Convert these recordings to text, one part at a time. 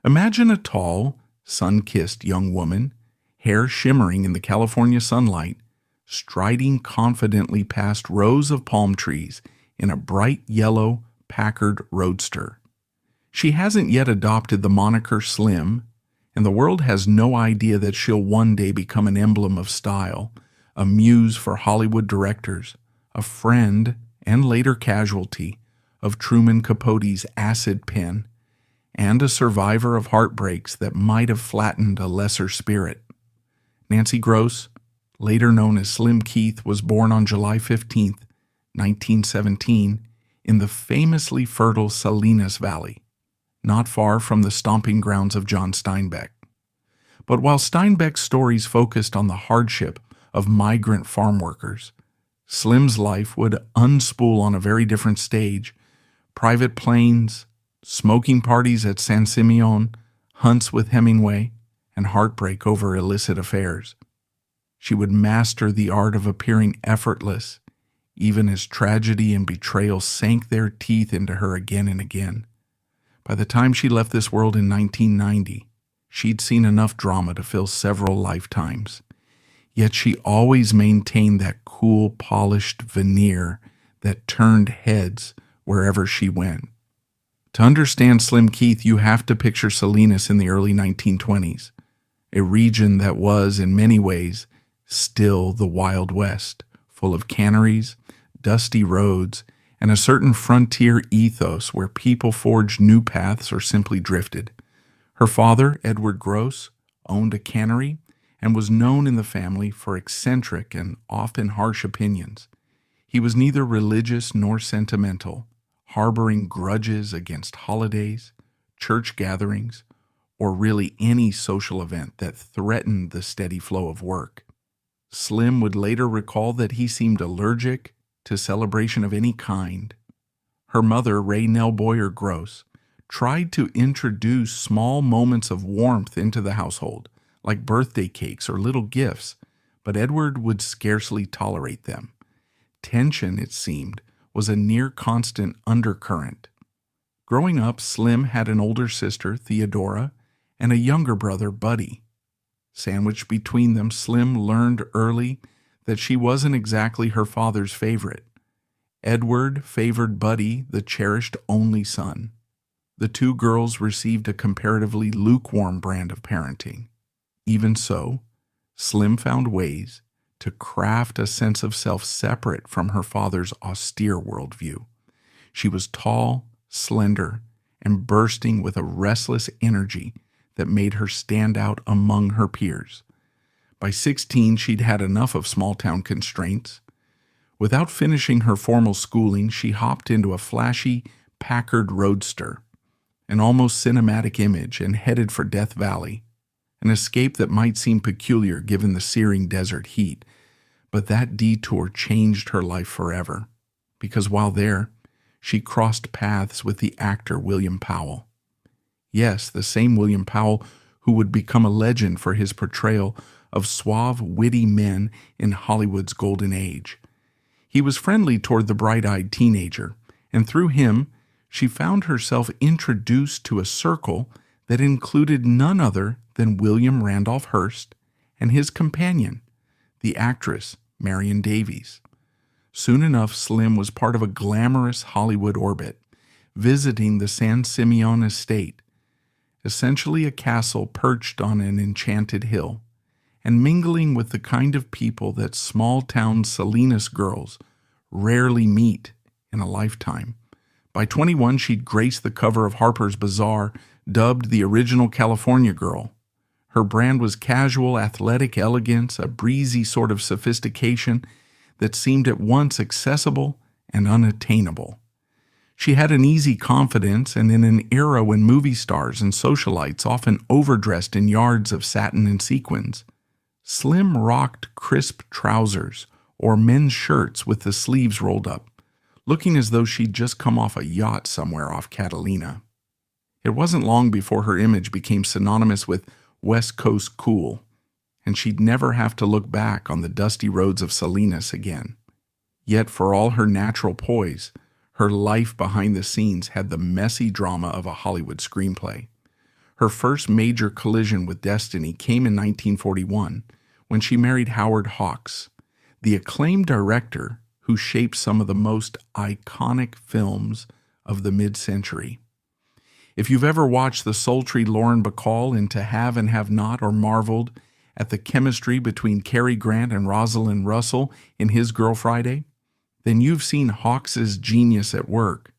Imagine a tall, sun-kissed young woman, hair shimmering in the California sunlight, striding confidently past rows of palm trees in a bright yellow Packard Roadster. She hasn't yet adopted the moniker Slim, and the world has no idea that she'll one day become an emblem of style, a muse for Hollywood directors, a friend and later casualty of Truman Capote's acid pen, and a survivor of heartbreaks that might have flattened a lesser spirit. Nancy Gross, later known as Slim Keith, was born on July 15, 1917, in the famously fertile Selenus Valley, not far from the stomping grounds of John Steinbeck. But while Steinbeck's stories focused on the hardship of migrant farm workers, Slim's life would unspool on a very different stage: private planes, smoking parties at San Simeon, hunts with Hemingway, and heartbreak over illicit affairs. She would master the art of appearing effortless, even as tragedy and betrayal sank their teeth into her again and again. By the time she left this world in 1990, she'd seen enough drama to fill several lifetimes. Yet she always maintained that cool, polished veneer that turned heads wherever she went. To understand Slim Keith, you have to picture Selenus in the early 1920s, a region that was, in many ways, still the Wild West, full of canneries, dusty roads, and a certain frontier ethos where people forged new paths or simply drifted. Her father, Edward Gross, owned a cannery and was known in the family for eccentric and often harsh opinions. He was neither religious nor sentimental, harboring grudges against holidays, church gatherings, or really any social event that threatened the steady flow of work. Slim would later recall that he seemed allergic to celebration of any kind. Her mother, Raynell Boyer Gross, tried to introduce small moments of warmth into the household, like birthday cakes or little gifts, but Edward would scarcely tolerate them. Tension, it seemed, was a near-constant undercurrent. Growing up, Slim had an older sister, Theodora, and a younger brother, Buddy. Sandwiched between them, Slim learned early that she wasn't exactly her father's favorite. Edward favored Buddy, the cherished only son. The two girls received a comparatively lukewarm brand of parenting. Even so, Slim found ways to craft a sense of self separate from her father's austere worldview. She was tall, slender, and bursting with a restless energy that made her stand out among her peers. By 16, she'd had enough of small-town constraints. Without finishing her formal schooling, she hopped into a flashy Packard Roadster, an almost cinematic image, and headed for Death Valley, an escape that might seem peculiar given the searing desert heat. But that detour changed her life forever, because while there, she crossed paths with the actor William Powell. Yes, the same William Powell who would become a legend for his portrayal of suave, witty men in Hollywood's golden age. He was friendly toward the bright-eyed teenager, and through him, she found herself introduced to a circle that included none other than William Randolph Hearst and his companion, the actress Marion Davies. Soon enough, Slim was part of a glamorous Hollywood orbit, visiting the San Simeon estate, essentially a castle perched on an enchanted hill, and mingling with the kind of people that small-town Selenus girls rarely meet in a lifetime. By 21, she'd graced the cover of Harper's Bazaar, dubbed the original California girl. Her brand was casual, athletic elegance, a breezy sort of sophistication that seemed at once accessible and unattainable. She had an easy confidence, and in an era when movie stars and socialites often overdressed in yards of satin and sequins, Slim rocked crisp trousers or men's shirts with the sleeves rolled up, looking as though she'd just come off a yacht somewhere off Catalina. It wasn't long before her image became synonymous with West Coast cool, and she'd never have to look back on the dusty roads of Selenus again. Yet for all her natural poise, her life behind the scenes had the messy drama of a Hollywood screenplay. Her first major collision with destiny came in 1941 when she married Howard Hawks, the acclaimed director who shaped some of the most iconic films of the mid-century. If you've ever watched the sultry Lauren Bacall in To Have and Have Not, or marveled at the chemistry between Cary Grant and Rosalind Russell in His Girl Friday, then you've seen Hawks's genius at work.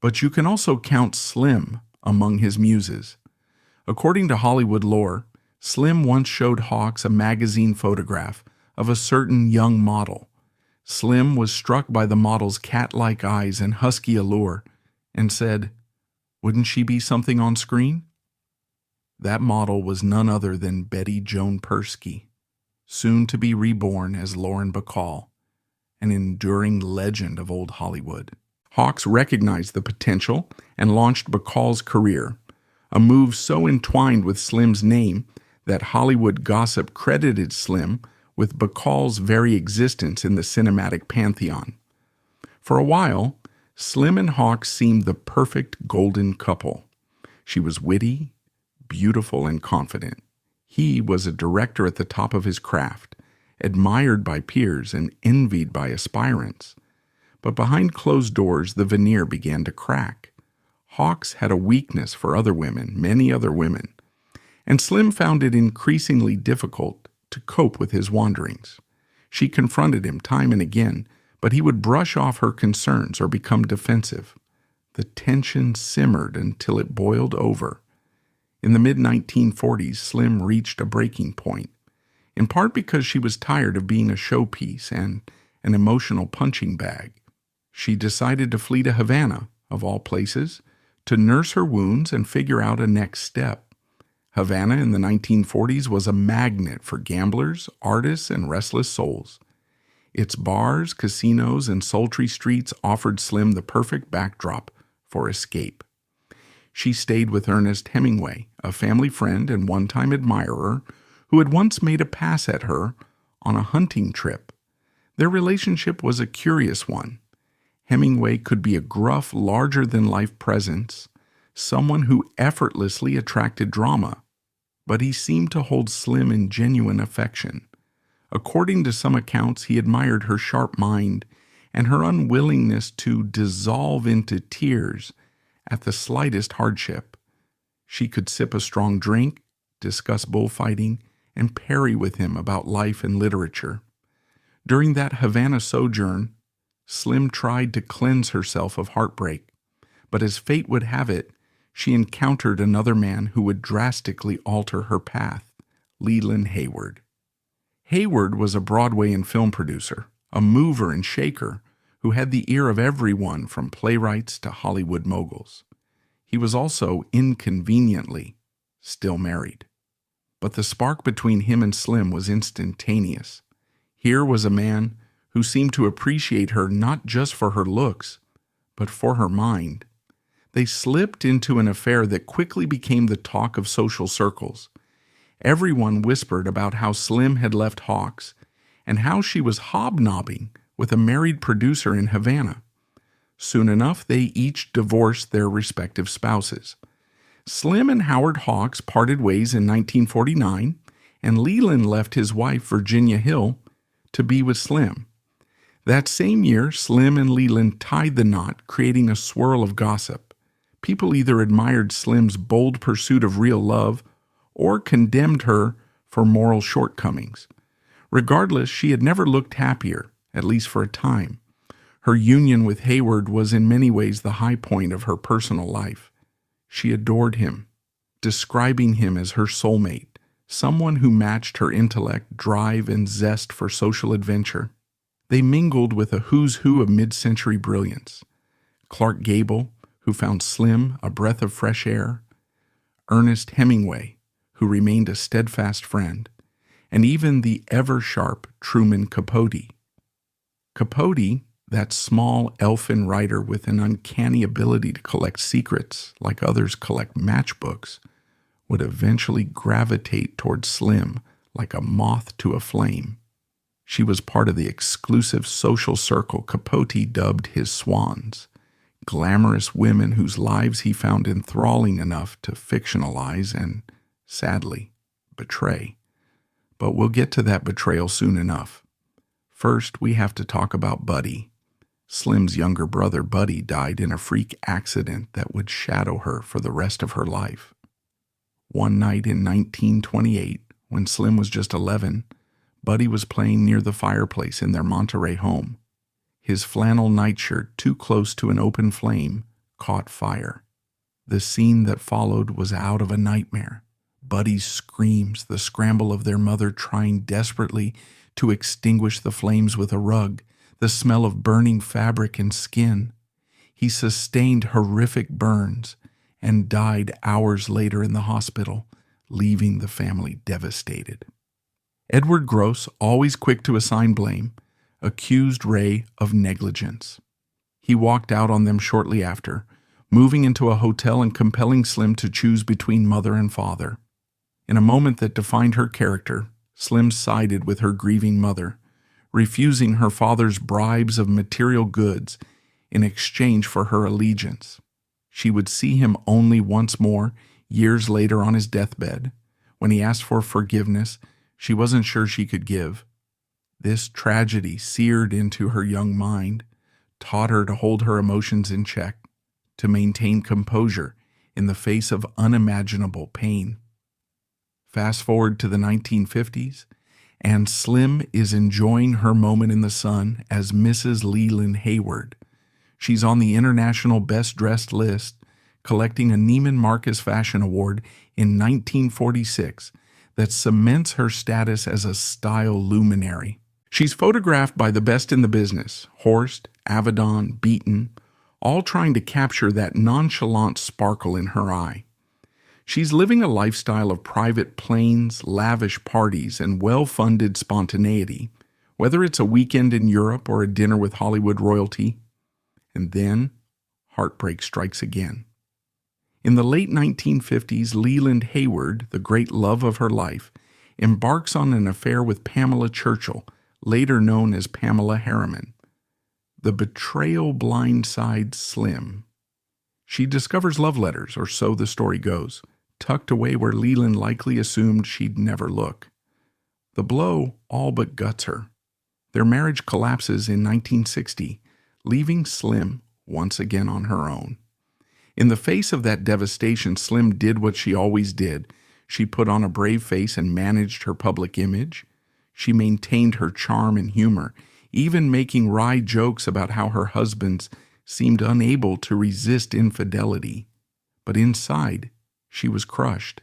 But you can also count Slim among his muses. According to Hollywood lore, Slim once showed Hawks a magazine photograph of a certain young model. Slim was struck by the model's cat-like eyes and husky allure and said, "Wouldn't she be something on screen?" That model was none other than Betty Joan Persky, soon to be reborn as Lauren Bacall, an enduring legend of old Hollywood. Hawks recognized the potential and launched Bacall's career, a move so entwined with Slim's name that Hollywood gossip credited Slim with Bacall's very existence in the cinematic pantheon. For a while, Slim and Hawks seemed the perfect golden couple. She was witty, beautiful, and confident. He was a director at the top of his craft, admired by peers and envied by aspirants. But behind closed doors, the veneer began to crack. Hawks had a weakness for other women, many other women, and Slim found it increasingly difficult to cope with his wanderings. She confronted him time and again, but he would brush off her concerns or become defensive. The tension simmered until it boiled over. In the mid-1940s, Slim reached a breaking point, in part because she was tired of being a showpiece and an emotional punching bag. She decided to flee to Havana, of all places, to nurse her wounds and figure out a next step. Havana in the 1940s was a magnet for gamblers, artists, and restless souls. Its bars, casinos, and sultry streets offered Slim the perfect backdrop for escape. She stayed with Ernest Hemingway, a family friend and one-time admirer who had once made a pass at her on a hunting trip. Their relationship was a curious one. Hemingway could be a gruff, larger-than-life presence, someone who effortlessly attracted drama, but he seemed to hold Slim in genuine affection. According to some accounts, he admired her sharp mind and her unwillingness to dissolve into tears at the slightest hardship. She could sip a strong drink, discuss bullfighting, and parry with him about life and literature. During that Havana sojourn, Slim tried to cleanse herself of heartbreak, but as fate would have it, she encountered another man who would drastically alter her path, Leland Hayward. Hayward was a Broadway and film producer, a mover and shaker who had the ear of everyone from playwrights to Hollywood moguls. He was also inconveniently still married. But the spark between him and Slim was instantaneous. Here was a man who seemed to appreciate her not just for her looks, but for her mind. They slipped into an affair that quickly became the talk of social circles. Everyone whispered about how Slim had left Hawks and how she was hobnobbing with a married producer in Havana. Soon enough, they each divorced their respective spouses. Slim and Howard Hawks parted ways in 1949, and Leland left his wife, Virginia Hill, to be with Slim. That same year, Slim and Leland tied the knot, creating a swirl of gossip. People either admired Slim's bold pursuit of real love or condemned her for moral shortcomings. Regardless, she had never looked happier, at least for a time. Her union with Hayward was in many ways the high point of her personal life. She adored him, describing him as her soulmate, someone who matched her intellect, drive, and zest for social adventure. They mingled with a who's who of mid-century brilliance. Clark Gable, who found Slim a breath of fresh air, Ernest Hemingway, who remained a steadfast friend, and even the ever-sharp Truman Capote. Capote, that small elfin writer with an uncanny ability to collect secrets like others collect matchbooks, would eventually gravitate toward Slim like a moth to a flame. She was part of the exclusive social circle Capote dubbed his swans, glamorous women whose lives he found enthralling enough to fictionalize and, sadly, betray. But we'll get to that betrayal soon enough. First, we have to talk about Buddy. Slim's younger brother, Buddy, died in a freak accident that would shadow her for the rest of her life. One night in 1928, when Slim was just 11, Buddy was playing near the fireplace in their Monterey home. His flannel nightshirt, too close to an open flame, caught fire. The scene that followed was out of a nightmare. Buddy's screams, the scramble of their mother trying desperately to extinguish the flames with a rug, the smell of burning fabric and skin. He sustained horrific burns and died hours later in the hospital, leaving the family devastated. Edward Gross, always quick to assign blame, accused Ray of negligence. He walked out on them shortly after, moving into a hotel and compelling Slim to choose between mother and father. In a moment that defined her character, Slim sided with her grieving mother, refusing her father's bribes of material goods in exchange for her allegiance. She would see him only once more, years later on his deathbed. When he asked for forgiveness, she wasn't sure she could give. This tragedy seared into her young mind, taught her to hold her emotions in check, to maintain composure in the face of unimaginable pain. Fast forward to the 1950s, and Slim is enjoying her moment in the sun as Mrs. Leland Hayward. She's on the International Best Dressed list, collecting a Neiman Marcus Fashion Award in 1946 that cements her status as a style luminary. She's photographed by the best in the business, Horst, Avedon, Beaton, all trying to capture that nonchalant sparkle in her eye. She's living a lifestyle of private planes, lavish parties, and well-funded spontaneity, whether it's a weekend in Europe or a dinner with Hollywood royalty. And then, heartbreak strikes again. In the late 1950s, Leland Hayward, the great love of her life, embarks on an affair with Pamela Churchill, later known as Pamela Harriman. The betrayal blindsides Slim. She discovers love letters, or so the story goes, tucked away where Leland likely assumed she'd never look. The blow all but guts her. Their marriage collapses in 1960, leaving Slim once again on her own. In the face of that devastation, Slim did what she always did. She put on a brave face and managed her public image. She maintained her charm and humor, even making wry jokes about how her husbands seemed unable to resist infidelity. But inside, she was crushed.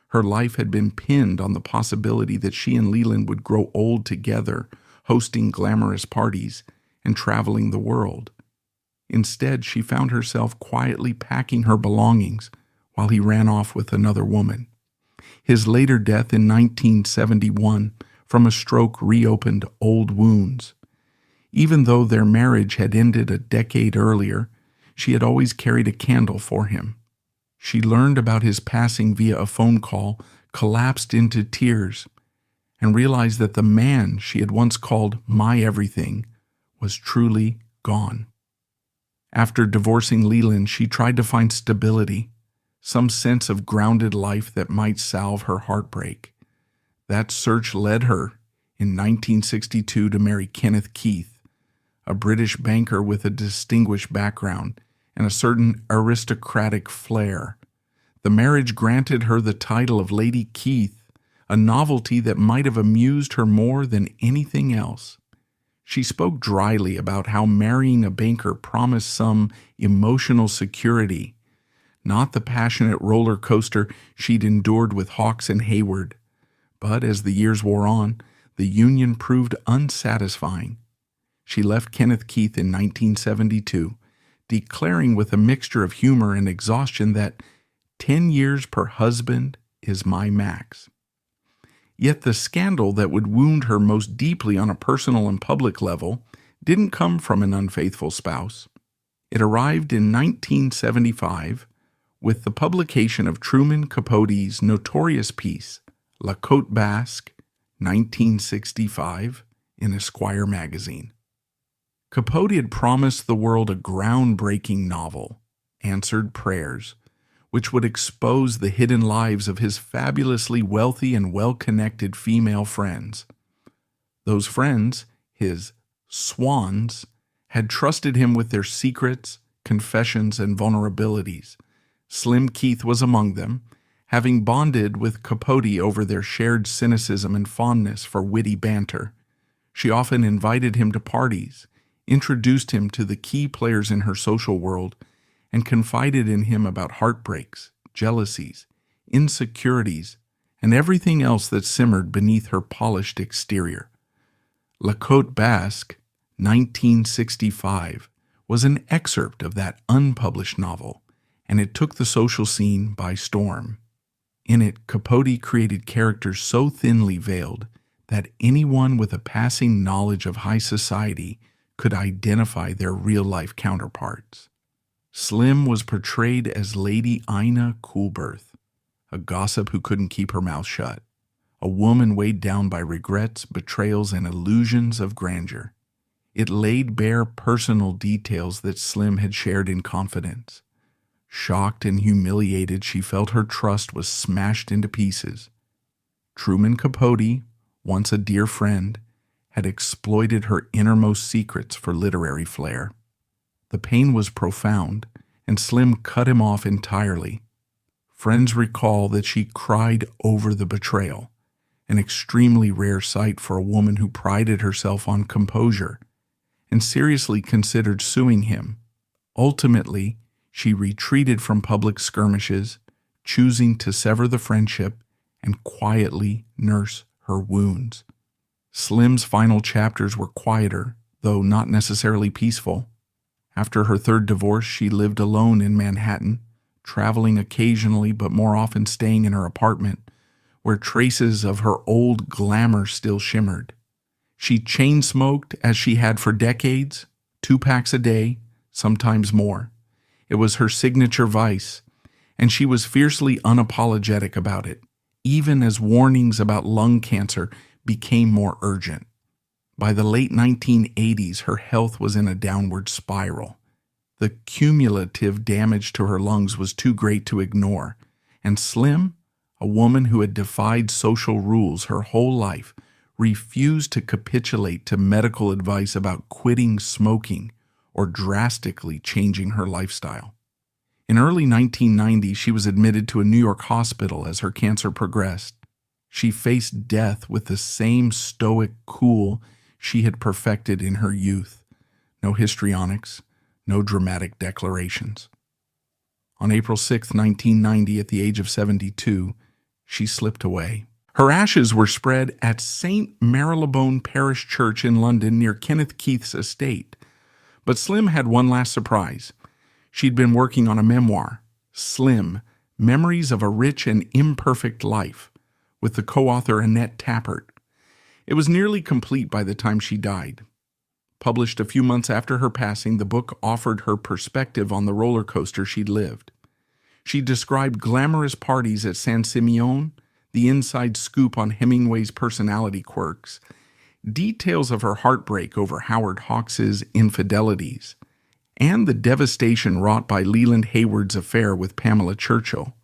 Her life had been pinned on the possibility that she and Leland would grow old together, hosting glamorous parties and traveling the world. Instead, she found herself quietly packing her belongings while he ran off with another woman. His later death in 1971 from a stroke reopened old wounds. Even though their marriage had ended a decade earlier, she had always carried a candle for him. She learned about his passing via a phone call, collapsed into tears, and realized that the man she had once called my everything was truly gone. After divorcing Leland, she tried to find stability, some sense of grounded life that might salve her heartbreak. That search led her, in 1962, to marry Kenneth Keith, a British banker with a distinguished background and a certain aristocratic flair. The marriage granted her the title of Lady Keith, a novelty that might have amused her more than anything else. She spoke dryly about how marrying a banker promised some emotional security, not the passionate roller coaster she'd endured with Hawks and Hayward. But as the years wore on, the union proved unsatisfying. She left Kenneth Keith in 1972, declaring with a mixture of humor and exhaustion that 10 years per husband is my max. Yet the scandal that would wound her most deeply on a personal and public level didn't come from an unfaithful spouse. It arrived in 1975 with the publication of Truman Capote's notorious piece, La Côte Basque, 1965, in Esquire magazine. Capote had promised the world a groundbreaking novel, Answered Prayers, which would expose the hidden lives of his fabulously wealthy and well-connected female friends. Those friends, his swans, had trusted him with their secrets, confessions, and vulnerabilities. Slim Keith was among them, having bonded with Capote over their shared cynicism and fondness for witty banter. She often invited him to parties, introduced him to the key players in her social world, and confided in him about heartbreaks, jealousies, insecurities, and everything else that simmered beneath her polished exterior. La Côte Basque, 1965, was an excerpt of that unpublished novel, and it took the social scene by storm. In it, Capote created characters so thinly veiled that anyone with a passing knowledge of high society could identify their real-life counterparts. Slim was portrayed as Lady Ina Coolberth, a gossip who couldn't keep her mouth shut, a woman weighed down by regrets, betrayals, and illusions of grandeur. It laid bare personal details that Slim had shared in confidence. Shocked and humiliated, she felt her trust was smashed into pieces. Truman Capote, once a dear friend, had exploited her innermost secrets for literary flair. The pain was profound, and Slim cut him off entirely. Friends recall that she cried over the betrayal, an extremely rare sight for a woman who prided herself on composure, and seriously considered suing him. Ultimately, she retreated from public skirmishes, choosing to sever the friendship and quietly nurse her wounds. Slim's final chapters were quieter, though not necessarily peaceful. After her third divorce, she lived alone in Manhattan, traveling occasionally but more often staying in her apartment, where traces of her old glamour still shimmered. She chain-smoked as she had for decades, 2 packs a day, sometimes more. It was her signature vice, and she was fiercely unapologetic about it, even as warnings about lung cancer became more urgent. By the late 1980s, her health was in a downward spiral. The cumulative damage to her lungs was too great to ignore, and Slim, a woman who had defied social rules her whole life, refused to capitulate to medical advice about quitting smoking or drastically changing her lifestyle. In early 1990, she was admitted to a New York hospital as her cancer progressed. She faced death with the same stoic cool she had perfected in her youth. No histrionics, no dramatic declarations. On April 6, 1990, at the age of 72, she slipped away. Her ashes were spread at St. Marylebone Parish Church in London near Kenneth Keith's estate. But Slim had one last surprise. She'd been working on a memoir, Slim, Memories of a Rich and Imperfect Life, with the co-author Annette Tappert. It was nearly complete by the time she died. Published a few months after her passing, the book offered her perspective on the roller coaster she'd lived. She described glamorous parties at San Simeon, the inside scoop on Hemingway's personality quirks, details of her heartbreak over Howard Hawks's infidelities, and the devastation wrought by Leland Hayward's affair with Pamela Churchill.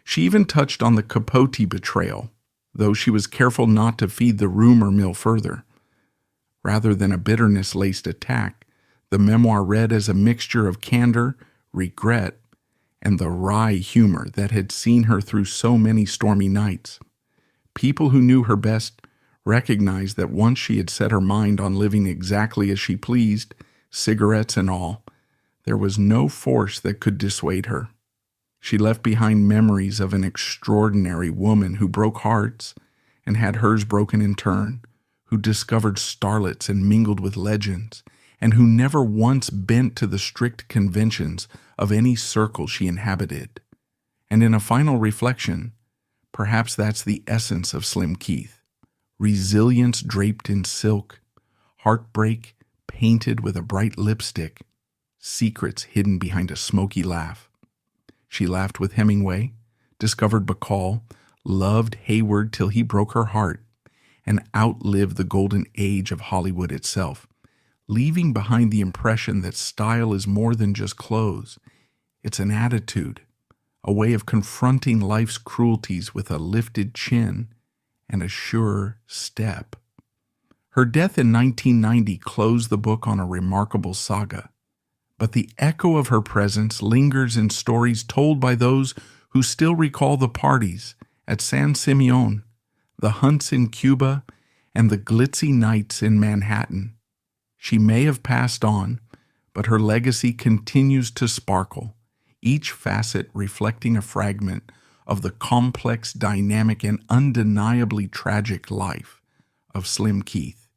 She even touched on the Capote betrayal, though she was careful not to feed the rumor mill further. Rather than a bitterness-laced attack, the memoir read as a mixture of candor, regret, and the wry humor that had seen her through so many stormy nights. People who knew her best recognized that once she had set her mind on living exactly as she pleased, cigarettes and all, there was no force that could dissuade her. She left behind memories of an extraordinary woman who broke hearts and had hers broken in turn, who discovered starlets and mingled with legends, and who never once bent to the strict conventions of any circle she inhabited. And in a final reflection, perhaps that's the essence of Slim Keith: resilience draped in silk, heartbreak painted with a bright lipstick, secrets hidden behind a smoky laugh. She laughed with Hemingway, discovered Bacall, loved Hayward till he broke her heart, and outlived the golden age of Hollywood itself, leaving behind the impression that style is more than just clothes. It's an attitude, a way of confronting life's cruelties with a lifted chin and a sure step. Her death in 1990 closed the book on a remarkable saga, but the echo of her presence lingers in stories told by those who still recall the parties at San Simeon, the hunts in Cuba, and the glitzy nights in Manhattan. She may have passed on, but her legacy continues to sparkle, each facet reflecting a fragment of the complex, dynamic, and undeniably tragic life of Slim Keith.